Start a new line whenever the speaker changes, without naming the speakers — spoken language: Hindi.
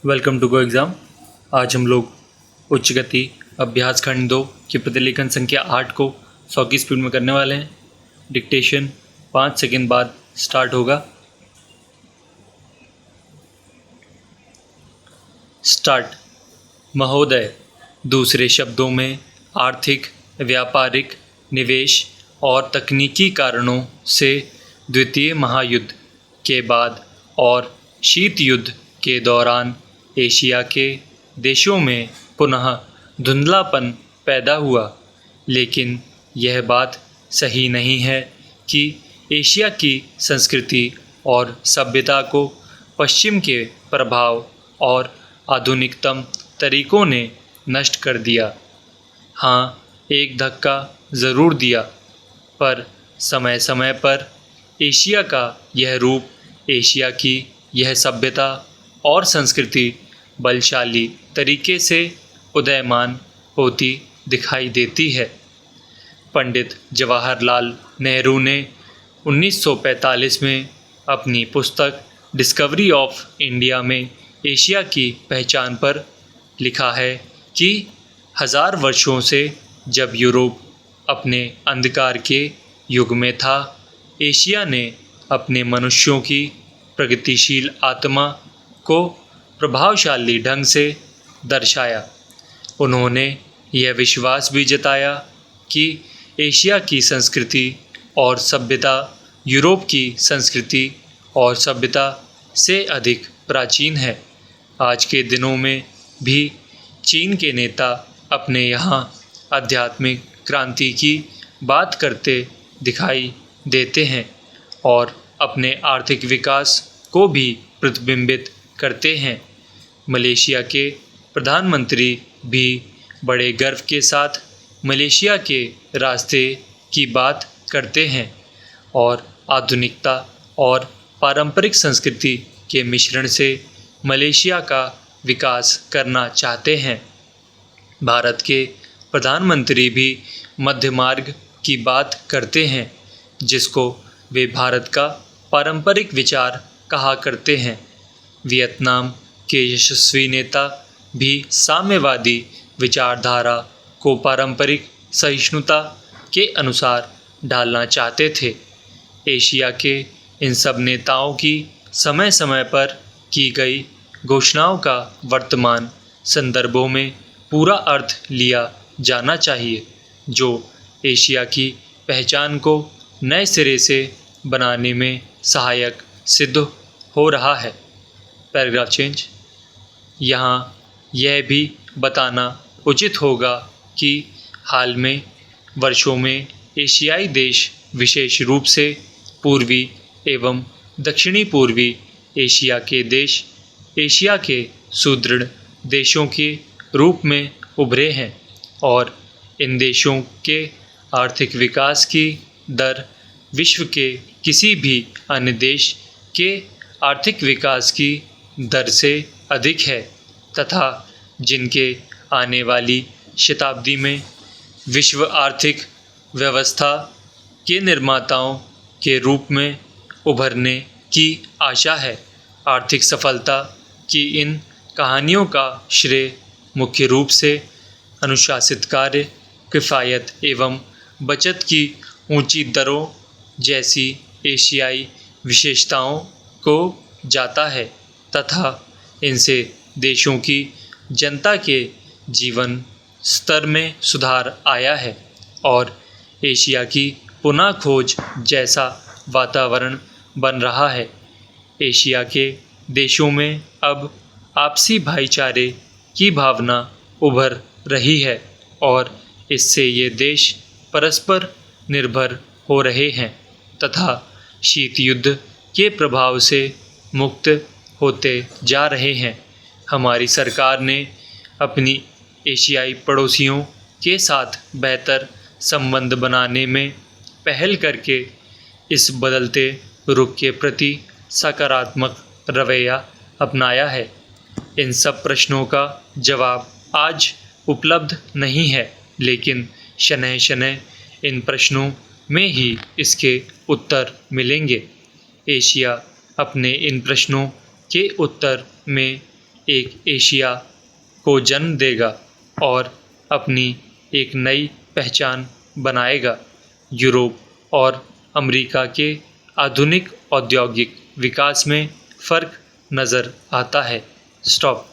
Welcome to go exam. आज हम लोग उच्च गति अभ्यास खंड 2 की प्रतिलेखन संख्या 8 को 100 की स्पीड में करने वाले हैं। डिक्टेशन 5 सेकंड बाद स्टार्ट होगा। स्टार्ट। महोदय, दूसरे शब्दों में आर्थिक, व्यापारिक, निवेश और तकनीकी कारणों से द्वितीय महायुद्ध के बाद और शीत युद्ध के दौरान एशिया के देशों में पुनः धुंधलापन पैदा हुआ, लेकिन यह बात सही नहीं है कि एशिया की संस्कृति और सभ्यता को पश्चिम के प्रभाव और आधुनिकतम तरीकों ने नष्ट कर दिया। हाँ, एक धक्का ज़रूर दिया, पर समय समय पर एशिया का यह रूप, एशिया की यह सभ्यता और संस्कृति बलशाली तरीके से उदयमान होती दिखाई देती है। पंडित जवाहरलाल नेहरू ने 1945 में अपनी पुस्तक डिस्कवरी ऑफ इंडिया में एशिया की पहचान पर लिखा है कि 1000 वर्षों से जब यूरोप अपने अंधकार के युग में था, एशिया ने अपने मनुष्यों की प्रगतिशील आत्मा को प्रभावशाली ढंग से दर्शाया। उन्होंने यह विश्वास भी जताया कि एशिया की संस्कृति और सभ्यता यूरोप की संस्कृति और सभ्यता से अधिक प्राचीन है। आज के दिनों में भी चीन के नेता अपने यहाँ आध्यात्मिक क्रांति की बात करते दिखाई देते हैं और अपने आर्थिक विकास को भी प्रतिबिंबित करते हैं। मलेशिया के प्रधानमंत्री भी बड़े गर्व के साथ मलेशिया के रास्ते की बात करते हैं और आधुनिकता और पारंपरिक संस्कृति के मिश्रण से मलेशिया का विकास करना चाहते हैं। भारत के प्रधानमंत्री भी मध्य मार्ग की बात करते हैं, जिसको वे भारत का पारंपरिक विचार कहा करते हैं। वियतनाम के यशस्वी नेता भी साम्यवादी विचारधारा को पारंपरिक सहिष्णुता के अनुसार ढालना चाहते थे। एशिया के इन सब नेताओं की समय समय पर की गई घोषणाओं का वर्तमान संदर्भों में पूरा अर्थ लिया जाना चाहिए, जो एशिया की पहचान को नए सिरे से बनाने में सहायक सिद्ध हो रहा है। Paragraph change. यहाँ यह भी बताना उचित होगा कि हाल में वर्षों में एशियाई देश, विशेष रूप से पूर्वी एवं दक्षिणी पूर्वी एशिया के देश, एशिया के सुदृढ़ देशों के रूप में उभरे हैं और इन देशों के आर्थिक विकास की दर विश्व के किसी भी अन्य देश के आर्थिक विकास की दर से अधिक है तथा जिनके आने वाली शताब्दी में विश्व आर्थिक व्यवस्था के निर्माताओं के रूप में उभरने की आशा है। आर्थिक सफलता की इन कहानियों का श्रेय मुख्य रूप से अनुशासित कार्य, किफ़ायत एवं बचत की ऊंची दरों जैसी एशियाई विशेषताओं को जाता है तथा इनसे देशों की जनता के जीवन स्तर में सुधार आया है और एशिया की पुनः खोज जैसा वातावरण बन रहा है। एशिया के देशों में अब आपसी भाईचारे की भावना उभर रही है और इससे ये देश परस्पर निर्भर हो रहे हैं तथा शीत युद्ध के प्रभाव से मुक्त होते जा रहे हैं। हमारी सरकार ने अपनी एशियाई पड़ोसियों के साथ बेहतर संबंध बनाने में पहल करके इस बदलते रुख के प्रति सकारात्मक रवैया अपनाया है। इन सब प्रश्नों का जवाब आज उपलब्ध नहीं है, लेकिन शनैः शनैः इन प्रश्नों में ही इसके उत्तर मिलेंगे। एशिया अपने इन प्रश्नों के उत्तर में एक एशिया को जन्म देगा और अपनी एक नई पहचान बनाएगा। यूरोप और अमेरिका के आधुनिक औद्योगिक विकास में फ़र्क नज़र आता है। स्टॉप।